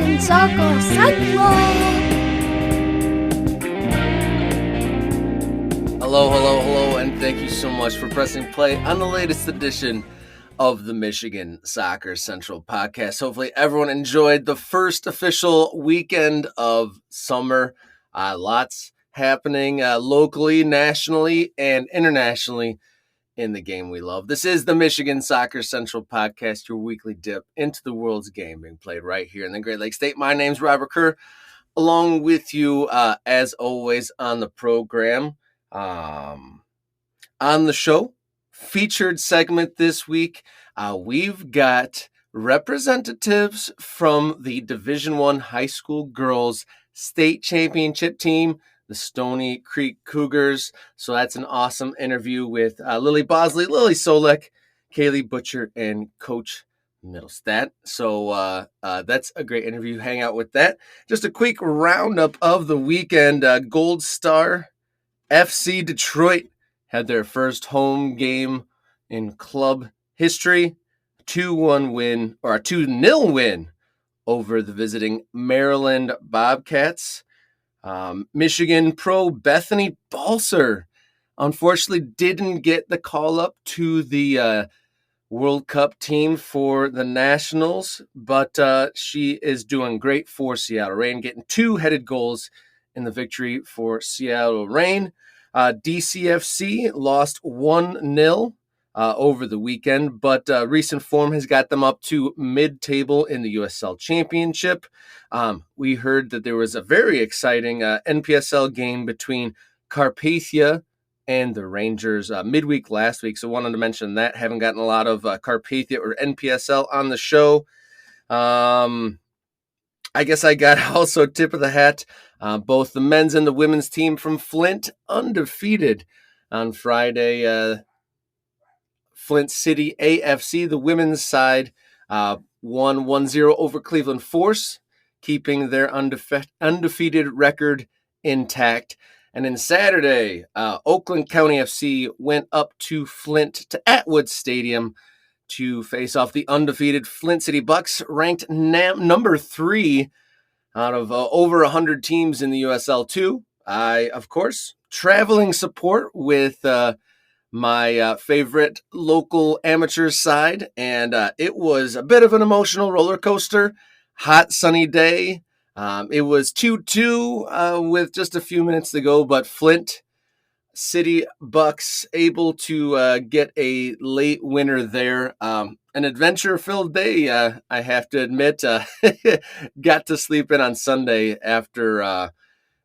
Michigan Soccer Central. Hello, and thank you so much for pressing play on the latest edition of the Michigan Soccer Central podcast. Hopefully everyone enjoyed the first official weekend of summer. Lots happening locally, nationally, and internationally in the game we love. This is the Michigan Soccer Central podcast, your weekly dip into the world's game being played right here in the Great Lakes State. My name's Robert Kerr, along with you as always on the program. On the show, featured segment this week, we've got representatives from the Division I high school girls state championship team, the Stony Creek Cougars. So that's an awesome interview with Lilley Bosley, Lily Solek, Kaeli Butcher, and Coach Mittelstadt. So that's a great interview. Hang out with that. Just a quick roundup of the weekend. Gold Star FC Detroit had their first home game in club history, 2-1 win, or a 2-0 win over the visiting Maryland Bobcats. Michigan pro Bethany Balser unfortunately didn't get the call up to the World Cup team for the Nationals, but she is doing great for Seattle Reign, getting 2 headed goals in the victory for Seattle Reign. DCFC lost 1-0 over the weekend, but recent form has got them up to mid-table in the USL Championship. We heard that there was a very exciting NPSL game between Carpathia and the Rangers midweek last week, so wanted to mention that. Haven't gotten a lot of Carpathia or NPSL on the show. I guess I got also tip of the hat. Both the men's and the women's team from Flint undefeated on Friday. Flint City AFC, the women's side, won 1-0 over Cleveland Force, keeping their undefeated record intact. And then Saturday, Oakland County FC went up to Flint to Atwood Stadium to face off the undefeated Flint City Bucks, ranked number 3 out of over 100 teams in the USL2. I, of course, traveling support with my favorite local amateur side, and it was a bit of an emotional roller coaster. Hot, sunny day. It was 2-2 with just a few minutes to go, but Flint City Bucks able to get a late winner there. An adventure-filled day, I have to admit. Got to sleep in on Sunday after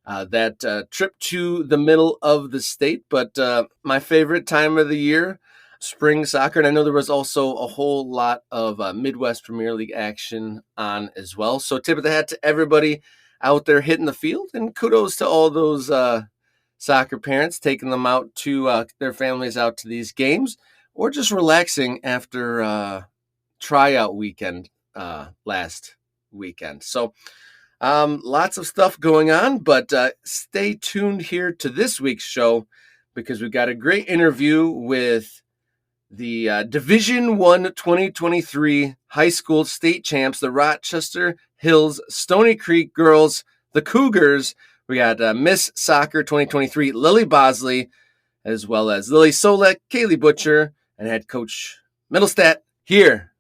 that trip to the middle of the state. But my favorite time of the year, spring soccer. And I know there was also a whole lot of Midwest Premier League action on as well. So tip of the hat to everybody out there hitting the field. And kudos to all those soccer parents taking them out to their families out to these games, or just relaxing after tryout weekend last weekend. So lots of stuff going on, but stay tuned here to this week's show because we've got a great interview with the Division I 2023 high school state champs, the Rochester Hills Stony Creek girls, the Cougars. We got Miss Soccer 2023, Lilley Bosley, as well as Lily Solek, Kaeli Butcher, and head coach Mittelstadt here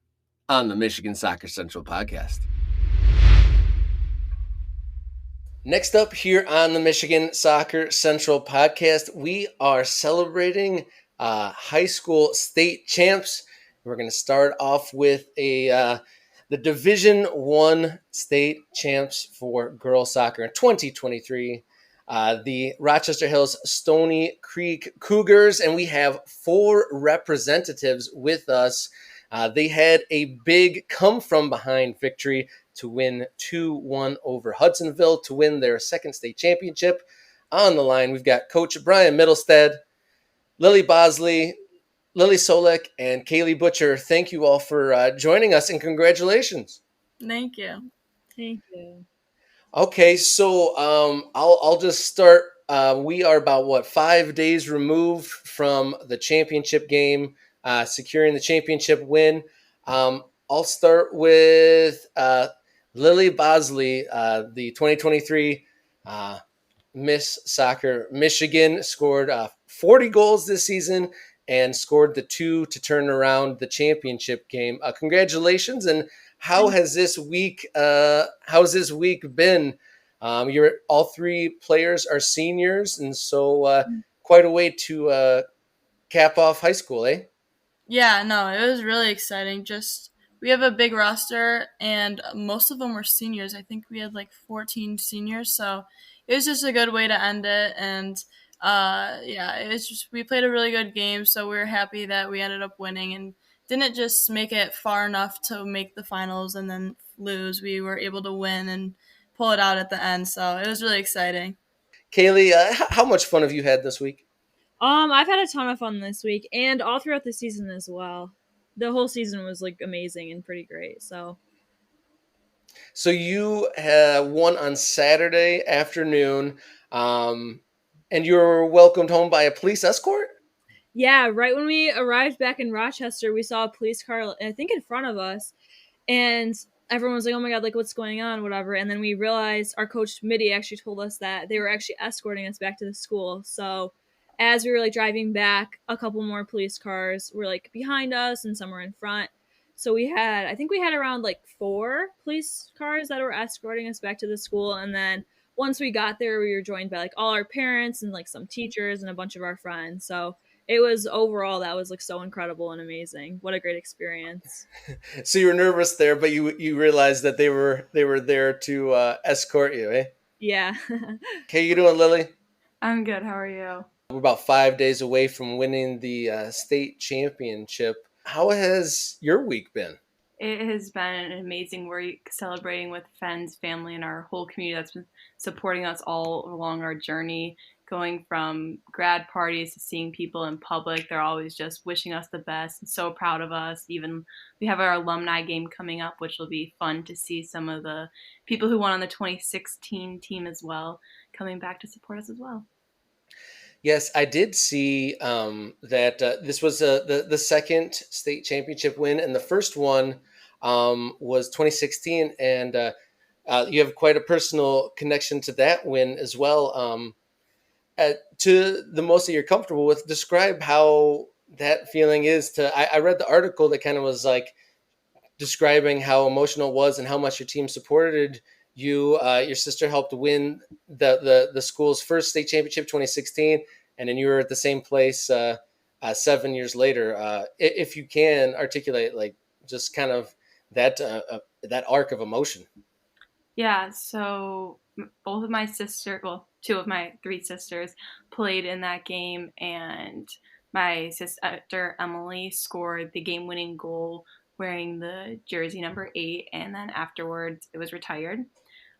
on the Michigan Soccer Central podcast. Next up here on the Michigan Soccer Central podcast, we are celebrating high school state champs. We're going to start off with the Division I state champs for girls soccer in 2023, the Rochester Hills Stony Creek Cougars, and we have 4 representatives with us. They had a big come-from-behind victory to win 2-1 over Hudsonville to win their second state championship. On the line, we've got Coach Bryan Mittelstadt, Lily Bosley, Lily Solek, and Kaeli Butcher. Thank you all for joining us, and congratulations. Thank you. Thank you. Okay, so I'll just start. We are about, 5 days removed from the championship game, securing the championship win. I'll start with Lilley Bosley, the 2023 Miss Soccer Michigan, scored 40 goals this season and scored the two to turn around the championship game. Congratulations! And how has this week? How's this week been? You're all three players are seniors, and so quite a way to cap off high school, eh? Yeah, no, it was really exciting. Just we have a big roster, and most of them were seniors. I think we had like 14 seniors, so it was just a good way to end it. And yeah, it was just we played a really good game, so we were happy that we ended up winning and didn't just make it far enough to make the finals and then lose. We were able to win and pull it out at the end, so it was really exciting. Kaeli, how much fun have you had this week? I've had a ton of fun this week and all throughout the season as well. The whole season was like amazing and pretty great. So So you won on Saturday afternoon, um, and you were welcomed home by a police escort. yeah, right when we arrived back in Rochester, we saw a police car, I think in front of us, and everyone was like, "Oh my god, like what's going on?" Whatever. And then we realized our coach Mitty actually told us that they were actually escorting us back to the school. So as we were like driving back, a couple more police cars were like behind us, and some were in front. So I think we had around like 4 police cars that were escorting us back to the school, and then once we got there, we were joined by like all our parents and like some teachers and a bunch of our friends. So it was overall that was like so incredible and amazing. What a great experience. So you were nervous there, but you realized that they were there to escort you, eh? Yeah. How you doing, Lily? I'm good. How are you? We're about 5 days away from winning the state championship. How has your week been? It has been an amazing week celebrating with friends, family, and our whole community that's been supporting us all along our journey, going from grad parties to seeing people in public. They're always just wishing us the best and so proud of us. Even we have our alumni game coming up, which will be fun to see some of the people who won on the 2016 team as well coming back to support us as well. Yes, I did see that this was the second state championship win, and the first one was 2016, and you have quite a personal connection to that win as well. To the most that you're comfortable with, describe how that feeling is. I read the article that kind of was like describing how emotional it was and how much your team supported you. Your sister helped win the school's first state championship, 2016, and then you were at the same place 7 years later. If you can articulate, like just kind of that arc of emotion. Yeah, so both of my sister, well, two of my three sisters played in that game, and my sister Emily scored the game-winning goal wearing the jersey number 8, and then afterwards it was retired.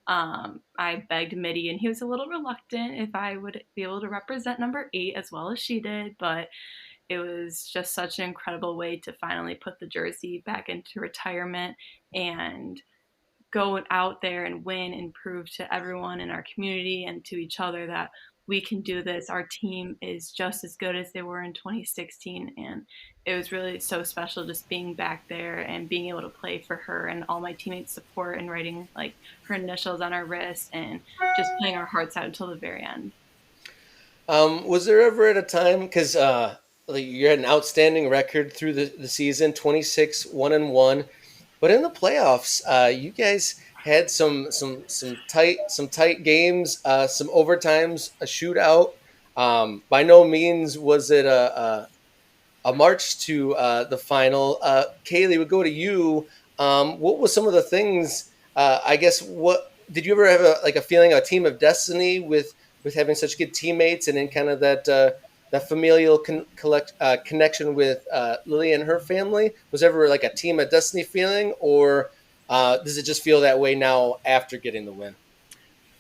I begged Mitty, and he was a little reluctant if I would be able to represent number 8 as well as she did, but it was just such an incredible way to finally put the jersey back into retirement and go out there and win and prove to everyone in our community and to each other that we can do this. Our team is just as good as they were in 2016. And it was really so special just being back there and being able to play for her and all my teammates' support and writing like her initials on our wrists and just playing our hearts out until the very end. Was there ever at a time, because like you had an outstanding record through the season, 26 1-1, but in the playoffs, you guys had some tight games, some overtimes, a shootout. By no means was it a march to the final. Kaeli, would go to you. What was some of the things? I guess what did you ever have a feeling, a team of destiny with having such good teammates, and then kind of that familial connection with Lily and her family? Was ever like a team of destiny feeling, or does it just feel that way now after getting the win?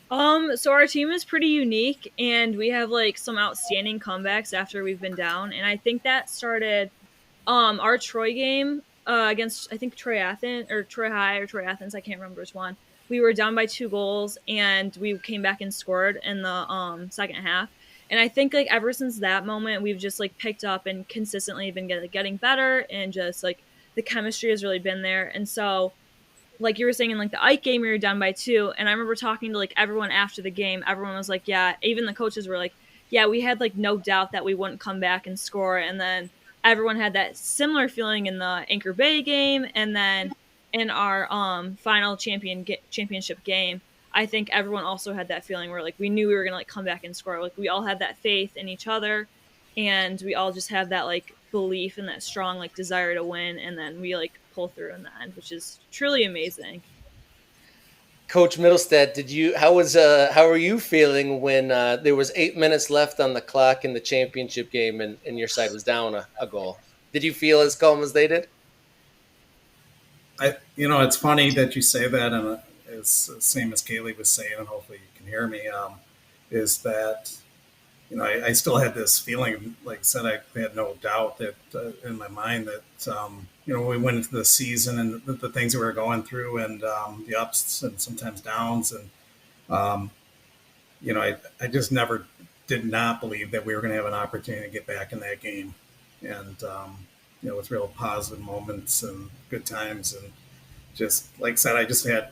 So our team is pretty unique and we have like some outstanding comebacks after we've been down. And I think that started our Troy game against I think Troy Athens or Troy High or Troy Athens, I can't remember which one. We were down by 2 goals and we came back and scored in the second half. And I think like ever since that moment we've just like picked up and consistently been getting better, and just like the chemistry has really been there. And so like you were saying in like the Ike game, we were down by 2, and I remember talking to like everyone after the game. Everyone was like, "Yeah," even the coaches were like, "Yeah, we had like no doubt that we wouldn't come back and score." And then everyone had that similar feeling in the Anchor Bay game, and then in our final championship game. I think everyone also had that feeling where like we knew we were gonna like come back and score. Like we all had that faith in each other, and we all just have that like belief and that strong like desire to win, and then we like pull through in the end, which is truly amazing. Coach Mittelstadt, how were you feeling when there was 8 minutes left on the clock in the championship game and your side was down a goal? Did you feel as calm as they did? It's funny that you say that, and it's the same as Kaeli was saying, and hopefully you can hear me. Is that I still had this feeling, like I said, I had no doubt that in my mind that when we went into the season and the things that we were going through, and the ups and sometimes downs, and I just never did not believe that we were going to have an opportunity to get back in that game, and with real positive moments and good times, and just like I said, I just had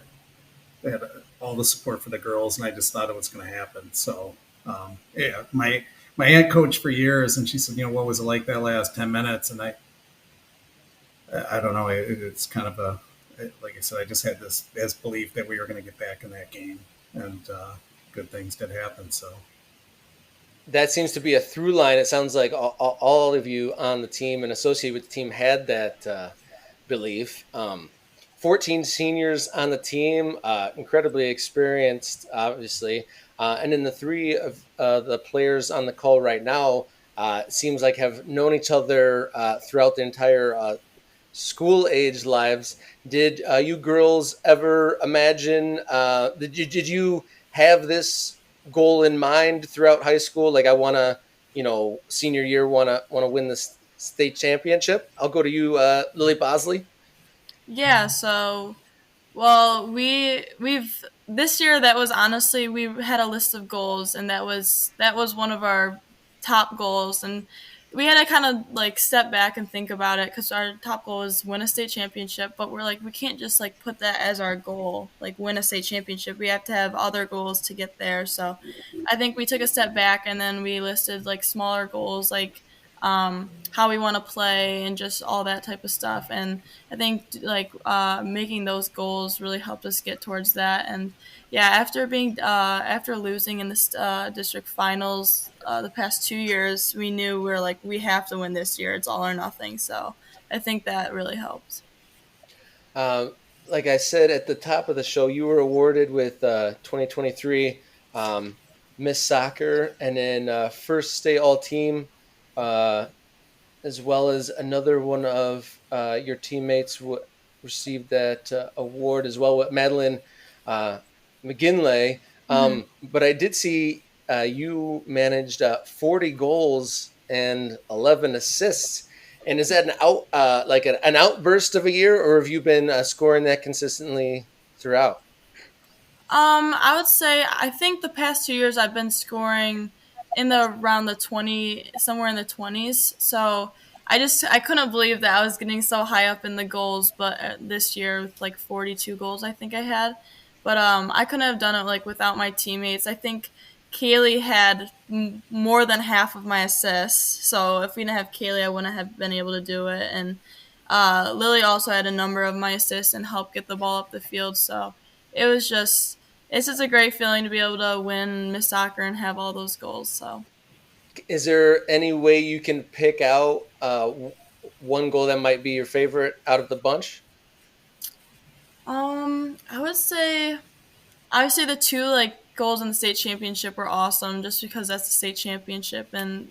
all the support for the girls, and I just thought it was going to happen. So yeah, my aunt coached for years, and she said, what was it like that last 10 minutes? And I don't know. It's kind of like I said, I just had this belief that we were going to get back in that game, and good things did happen. So That seems to be a through line. It sounds like all of you on the team and associated with the team had that belief. 14 seniors on the team, incredibly experienced, obviously. And then the three of the players on the call right now seems like have known each other throughout the entire school age lives. Did you girls ever imagine, did you have this goal in mind throughout high school? Like, I want to, senior year, want to win this state championship? I'll go to you, Lilley Bosley. Yeah, so well, we've this year that was honestly we had a list of goals and that was one of our top goals, and we had to kind of like step back and think about it because our top goal is win a state championship, but we're like we can't just like put that as our goal, like win a state championship. We have to have other goals to get there. So I think we took a step back and then we listed like smaller goals like how we want to play and just all that type of stuff. And I think like making those goals really helped us get towards that. And yeah, after losing in the district finals the past 2 years, we knew we were like we have to win this year. It's all or nothing. So I think that really helped. Uh, like I said at the top of the show, you were awarded with 2023 Miss Soccer, and then first state all team, uh, as well as another one of your teammates received that award as well with Madeline uh, McGinley. Mm-hmm. But I did see you managed 40 goals and 11 assists. And is that an outburst of a year, or have you been scoring that consistently throughout? I would say I think the past 2 years I've been scoring in the around the 20 somewhere in the 20s. So I couldn't believe that I was getting so high up in the goals, but this year with like 42 goals I think I had. But I couldn't have done it like without my teammates. I think Kaeli had more than half of my assists. So if we didn't have Kaeli, I wouldn't have been able to do it. And Lily also had a number of my assists and helped get the ball up the field. So it was just it's just a great feeling to be able to win Miss Soccer and have all those goals. So Is there any way you can pick out one goal that might be your favorite out of the bunch? I would say obviously the two like goals in the state championship were awesome just because that's the state championship and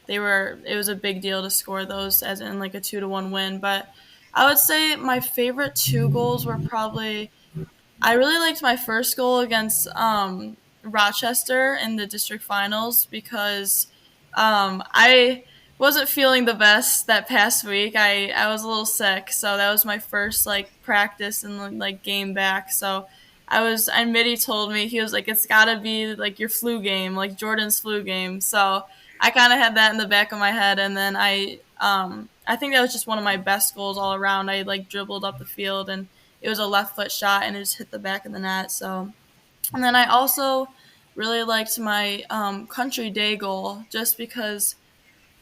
it was a big deal to score those as in like a 2-1 win. But I would say my favorite two goals were probably I really liked my first goal against Rochester in the district finals because I wasn't feeling the best that past week. I was a little sick, so that was my first like practice and like game back. So and Mitty told me he was like it's gotta be like your flu game, like Jordan's flu game. So I kind of had that in the back of my head, and then I think that was just one of my best goals all around. I like dribbled up the field and it was a left foot shot and it just hit the back of the net. So, and then I also really liked my country day goal just because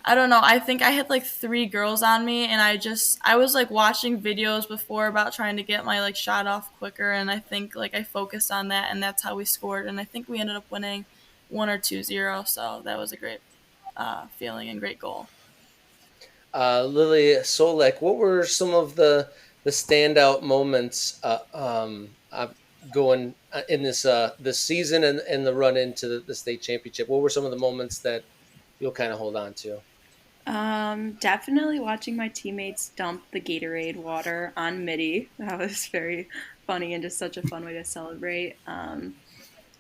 I don't know. I think I had like 3 girls on me, and I was like watching videos before about trying to get my like shot off quicker, and I think like I focused on that, and that's how we scored. And I think we ended up winning 1 or 2-0. So that was a great feeling and great goal. Lily Solek, what were some of the standout moments going in this season and the run into the state championship? What were some of the moments that you'll kind of hold on to? Definitely watching my teammates dump the Gatorade water on Mitty. That was very funny and just such a fun way to celebrate.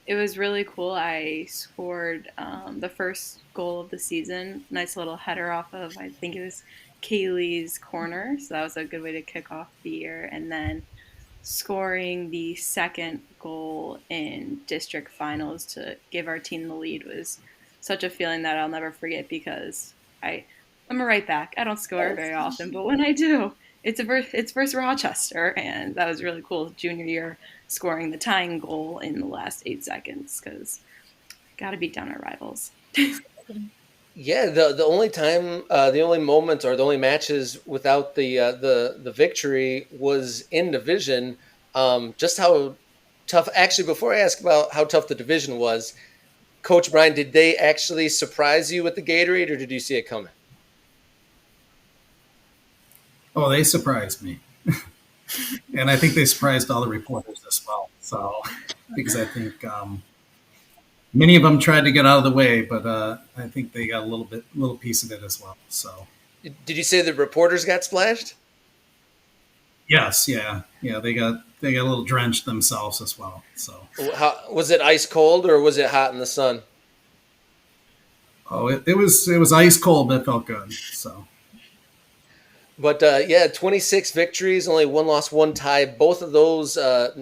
It was really cool. I scored the first goal of the season. Nice little header off of, I think it was Kaeli's corner. So that was a good way to kick off the year. And then scoring the second goal in district finals to give our team the lead was such a feeling that I'll never forget because I'm a right back. I don't score very often, but when I do, it's versus Rochester, and that was really cool. Junior year, scoring the tying goal in the last 8 seconds because got to beat down our rivals. Yeah, the only time, the only moment, or the only matches without the victory was in division. Just how tough. Actually, before I ask about how tough the division was, Coach Bryan, did they actually surprise you with the Gatorade, or did you see it coming? Oh, they surprised me. And I think they surprised all the reporters as well. So, because I think many of them tried to get out of the way, but I think they got a little piece of it as well. So, Did you say the reporters got splashed? yes, yeah, they got a little drenched themselves as well. So, How, was it ice cold or was it hot in the sun? oh, it was ice cold, but it felt good. So. But yeah, 26 victories, only 1 loss, 1 tie. Both of those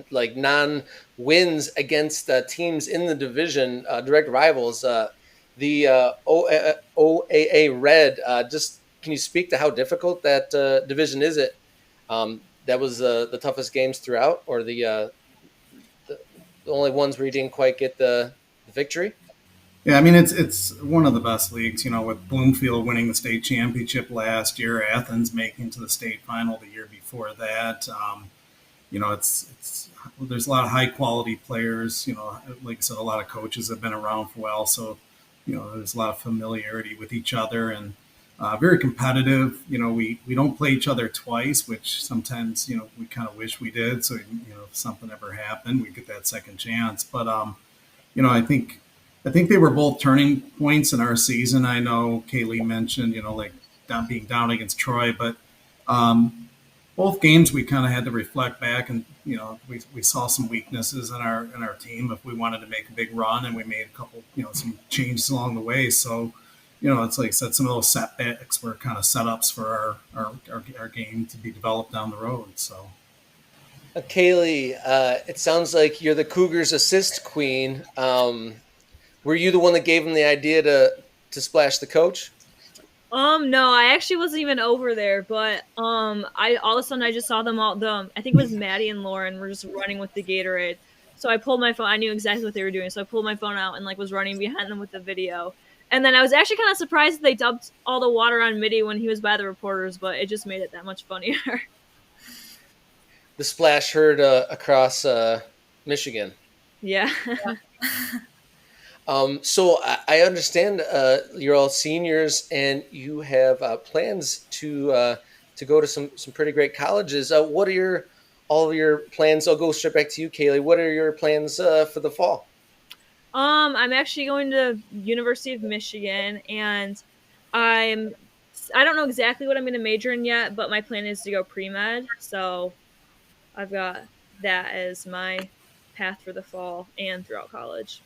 like non-wins against teams in the division, direct rivals. The OAA Red. Just can you speak to how difficult that division is? It that was the toughest games throughout, or the only ones where you didn't quite get the victory. Yeah, I mean it's one of the best leagues. With Bloomfield winning the state championship last year, Athens making to the state final the year before that. It's there's a lot of high quality players. Like I said, a lot of coaches have been around for a while, so there's a lot of familiarity with each other and very competitive. We don't play each other twice, which sometimes we kind of wish we did. So if something ever happened, we get that second chance. But I think they were both turning points in our season. I know Kaeli mentioned, like being down against Troy, but both games we kind of had to reflect back, and we saw some weaknesses in our team if we wanted to make a big run, and we made a couple some changes along the way. So it's like I said, some of those setbacks were kind of setups for our game to be developed down the road. So. Kaeli, it sounds like you're the Cougars' assist queen. Were you the one that gave him the idea to splash the coach? No, I actually wasn't even over there, but I all of a sudden I just saw them all. I think it was Maddie and Lauren were just running with the Gatorade. So I pulled my phone. I knew exactly what they were doing, so I pulled my phone out and like was running behind them with the video. And then I was actually kind of surprised that they dumped all the water on Mitty when he was by the reporters, but it just made it that much funnier. The splash heard across Michigan. Yeah. So I understand you're all seniors and you have plans to go to some pretty great colleges. What are all of your plans? I'll go straight back to you, Kaeli. What are your plans for the fall? I'm actually going to University of Michigan, and I don't know exactly what I'm going to major in yet, but my plan is to go pre-med. So I've got that as my path for the fall and throughout college.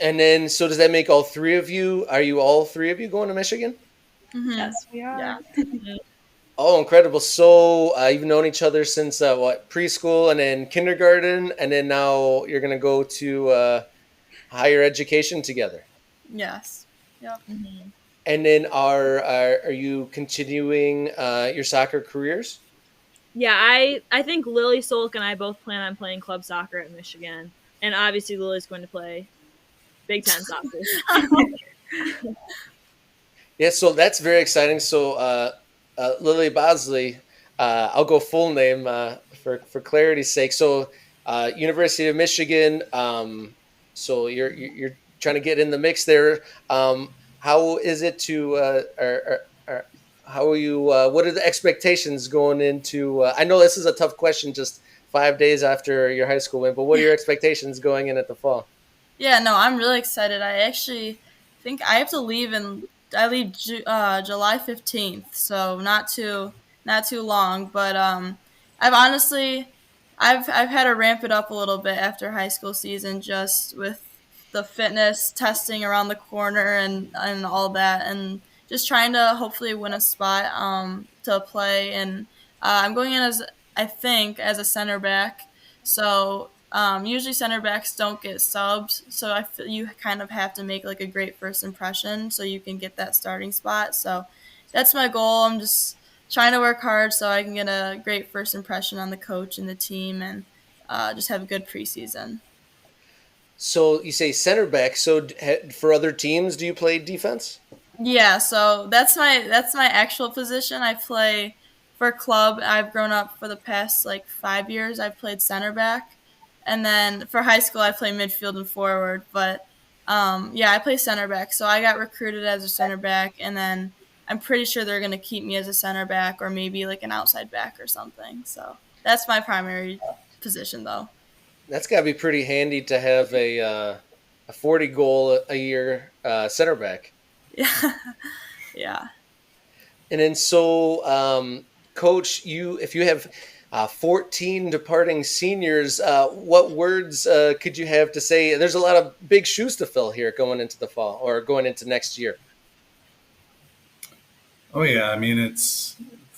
And then, so does that make all 3 of you? Are you all 3 of you going to Michigan? Mm-hmm. Yes, we are. Yeah. Oh, incredible. So you've known each other since preschool and then kindergarten, and then now you're going to go to higher education together. Yes. Yep. Mm-hmm. And then are you continuing your soccer careers? Yeah, I think Lily Solek and I both plan on playing club soccer at Michigan, and obviously Lily's going to play Big Ten soccer. Yeah, so that's very exciting. So, Lilley Bosley, I'll go full name for clarity's sake. So, University of Michigan. So you're trying to get in the mix there. How is it to, or how are you? What are the expectations going into? I know this is a tough question, just 5 days after your high school win. But what are your expectations going in at the fall? Yeah, no, I'm really excited. I actually think I have to leave I leave July 15th, so not too long. But I've had to ramp it up a little bit after high school season, just with the fitness testing around the corner and all that, and just trying to hopefully win a spot to play. And I'm going in as I think as a center back. So usually center backs don't get subs, so I feel you kind of have to make like a great first impression so you can get that starting spot. So that's my goal. I'm just trying to work hard so I can get a great first impression on the coach and the team, and just have a good preseason. So you say center back. So for other teams, do you play defense? Yeah, so that's my actual position. I play for club. I've grown up for the past like 5 years. I've played center back, and then for high school I play midfield and forward. But yeah, I play center back. So I got recruited as a center back, and then I'm pretty sure they're gonna keep me as a center back or maybe like an outside back or something. So that's my primary position, though. That's got to be pretty handy to have a 40 goal a year center back. Yeah, yeah. And then so, Coach, if you have 14 departing seniors, what words could you have to say? There's a lot of big shoes to fill here going into the fall or going into next year. Oh yeah, I mean it's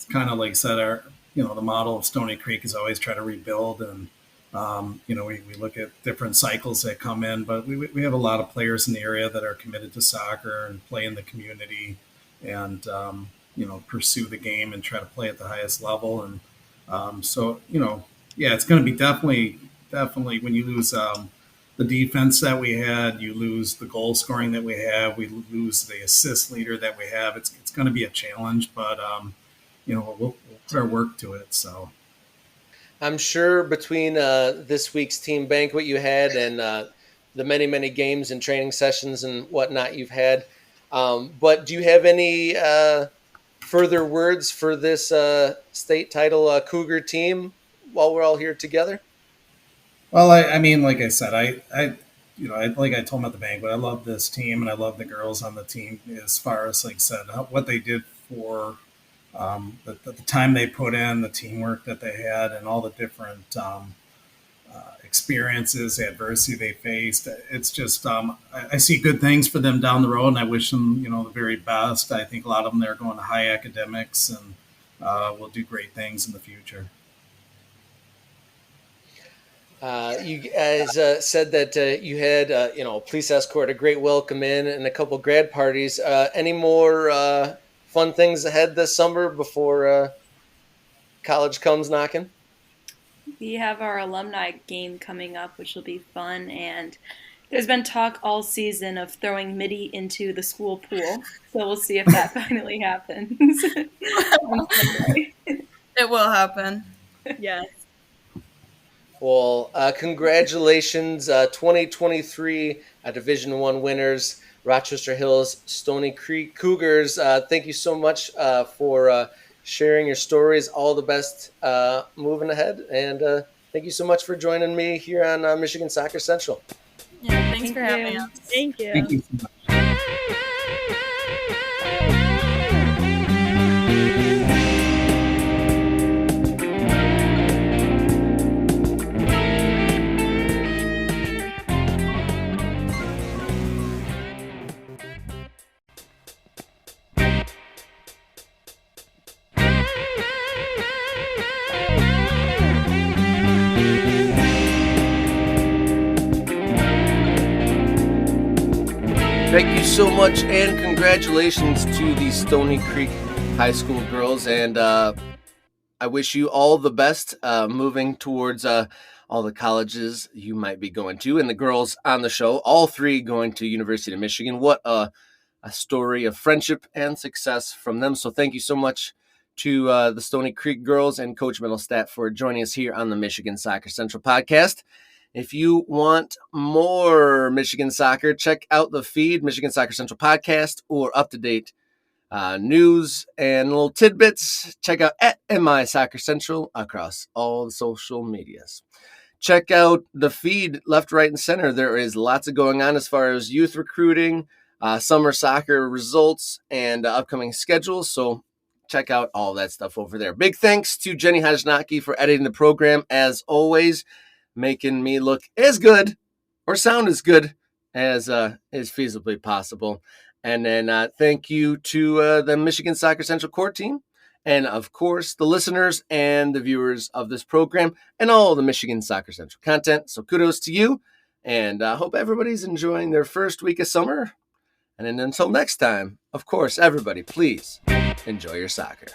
kind of like said our the model of Stony Creek is always try to rebuild, and we look at different cycles that come in, but we have a lot of players in the area that are committed to soccer and play in the community, and pursue the game and try to play at the highest level. And so yeah, it's going to be definitely when you lose the defense that we had, you lose the goal scoring that we have, we lose the assist leader that we have. It's going to be a challenge, but we'll put our work to it. So I'm sure between this week's team banquet you had and the many games and training sessions and whatnot you've had, but do you have any further words for this state title Cougar team while we're all here together? Well, I mean, like I said, like I told them at the banquet, I love this team and I love the girls on the team. As far as like I said, what they did for the time they put in, the teamwork that they had, and all the different experiences, adversity they faced. It's just I see good things for them down the road, and I wish them the very best. I think a lot of them they're going to high academics and will do great things in the future. You guys said that you had a police escort, a great welcome in, and a couple grad parties. Any more fun things ahead this summer before college comes knocking? We have our alumni game coming up, which will be fun, and there's been talk all season of throwing Midi into the school pool, so we'll see if that finally happens. It will happen. Yes. Well, congratulations, 2023 Division I winners, Rochester Hills Stony Creek Cougars. Thank you so much for sharing your stories. All the best moving ahead, and thank you so much for joining me here on Michigan Soccer Central. Yeah, thanks for having us. Thank you. Thank you so much. Thank you so much, and congratulations to the Stony Creek High School girls. And I wish you all the best moving towards all the colleges you might be going to. And the girls on the show, all three going to University of Michigan. What a story of friendship and success from them. So thank you so much to the Stony Creek girls and Coach Mittelstadt for joining us here on the Michigan Soccer Central podcast. If you want more Michigan soccer, check out the feed, Michigan Soccer Central podcast, or up-to-date news and little tidbits. Check out at MI Soccer Central across all the social medias. Check out the feed left, right, and center. There is lots of going on as far as youth recruiting, summer soccer results, and upcoming schedules. So check out all that stuff over there. Big thanks to Jenny Hajnaki for editing the program, as always, making me look as good or sound as good as is feasibly possible. And then thank you to the Michigan Soccer Central core team, and of course the listeners and the viewers of this program and all the Michigan Soccer Central content. So kudos to you, and I hope everybody's enjoying their first week of summer. And then until next time, of course, everybody, please enjoy your soccer.